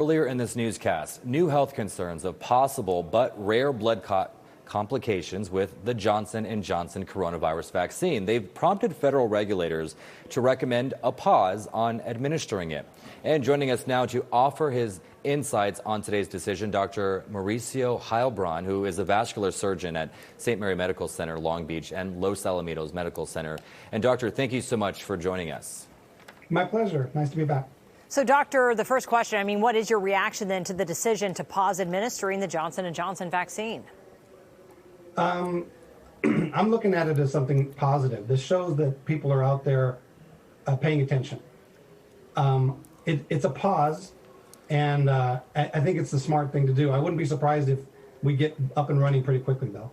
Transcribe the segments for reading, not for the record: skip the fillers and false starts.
Earlier in this newscast, new health concerns of possible but rare blood complications with the Johnson & Johnson coronavirus vaccine. They've prompted federal regulators to recommend a pause on administering it. And joining us now to offer his insights on today's decision, Dr. Mauricio Heilbron, who is a vascular surgeon at St. Mary Medical Center, Long Beach, and Los Alamitos Medical Center. And doctor, thank you so much for joining us. My pleasure. Nice to be back. So, doctor, the first question, what is your reaction then to the decision to pause administering the Johnson & Johnson vaccine? I'm looking at it as something positive. This shows that people are out there paying attention. It's a pause, and I think it's the smart thing to do. I wouldn't be surprised if we get up and running pretty quickly, though.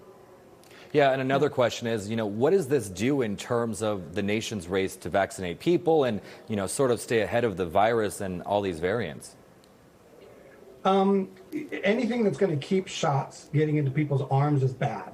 Yeah, and another question is, what does this do in terms of the nation's race to vaccinate people and, sort of stay ahead of the virus and all these variants? Anything that's going to keep shots getting into people's arms is bad.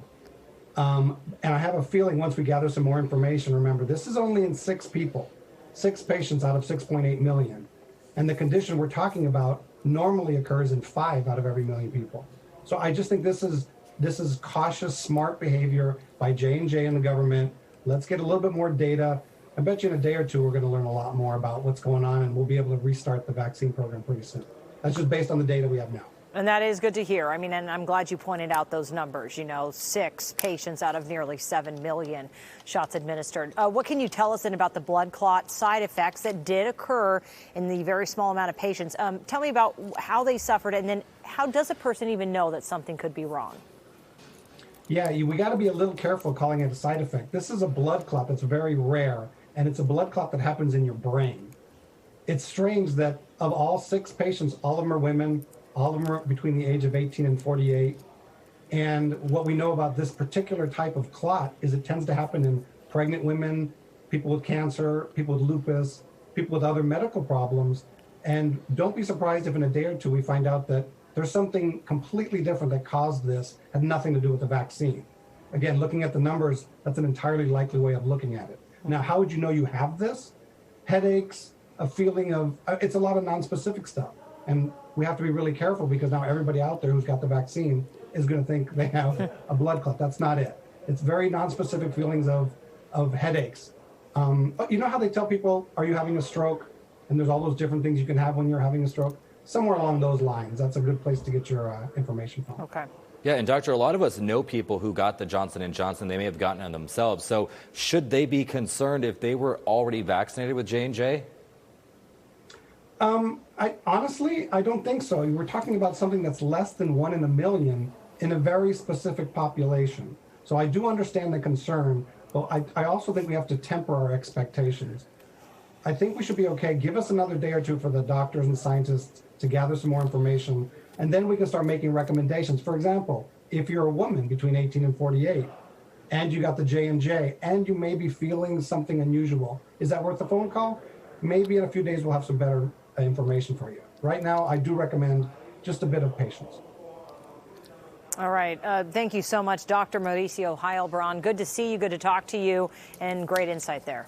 And I have a feeling once we gather some more information, remember, this is only in 6 people, 6 patients out of 6.8 million. And the condition we're talking about normally occurs in 5 out of every million people. So I just think this is cautious, smart behavior by J&J and the government. Let's get a little bit more data. I bet you in a day or two, we're going to learn a lot more about what's going on, and we'll be able to restart the vaccine program pretty soon. That's just based on the data we have now. And that is good to hear. And I'm glad you pointed out those numbers, 6 patients out of nearly 7 million shots administered. What can you tell us then about the blood clot side effects that did occur in the very small amount of patients? Tell me about how they suffered, and then how does a person even know that something could be wrong? Yeah, we got to be a little careful calling it a side effect. This is a blood clot that's very rare, and it's a blood clot that happens in your brain. It's strange that of all 6 patients, all of them are women, all of them are between the age of 18 and 48. And what we know about this particular type of clot is it tends to happen in pregnant women, people with cancer, people with lupus, people with other medical problems. And don't be surprised if in a day or two we find out that there's something completely different that caused this, had nothing to do with the vaccine. Again, looking at the numbers, that's an entirely likely way of looking at it. Now, how would you know you have this? Headaches, a feeling of, it's a lot of nonspecific stuff. And we have to be really careful because now everybody out there who's got the vaccine is going to think they have a blood clot. That's not it. It's very nonspecific feelings of headaches. You know how they tell people, are you having a stroke? And there's all those different things you can have when you're having a stroke. Somewhere along those lines, that's a good place to get your information from. Okay. Yeah, and doctor, a lot of us know people who got the Johnson & Johnson. They may have gotten it themselves. So should they be concerned if they were already vaccinated with J&J? Honestly, I don't think so. We're talking about something that's less than 1 in a million in a very specific population. So I do understand the concern, but I also think we have to temper our expectations. I think we should be okay. Give us another day or two for the doctors and scientists to gather some more information, and then we can start making recommendations. For example, if you're a woman between 18 and 48, and you got the J&J, and you may be feeling something unusual, is that worth a phone call? Maybe in a few days we'll have some better information for you. Right now, I do recommend just a bit of patience. All right. Thank you so much, Dr. Mauricio Heilbron. Good to see you, good to talk to you, and great insight there.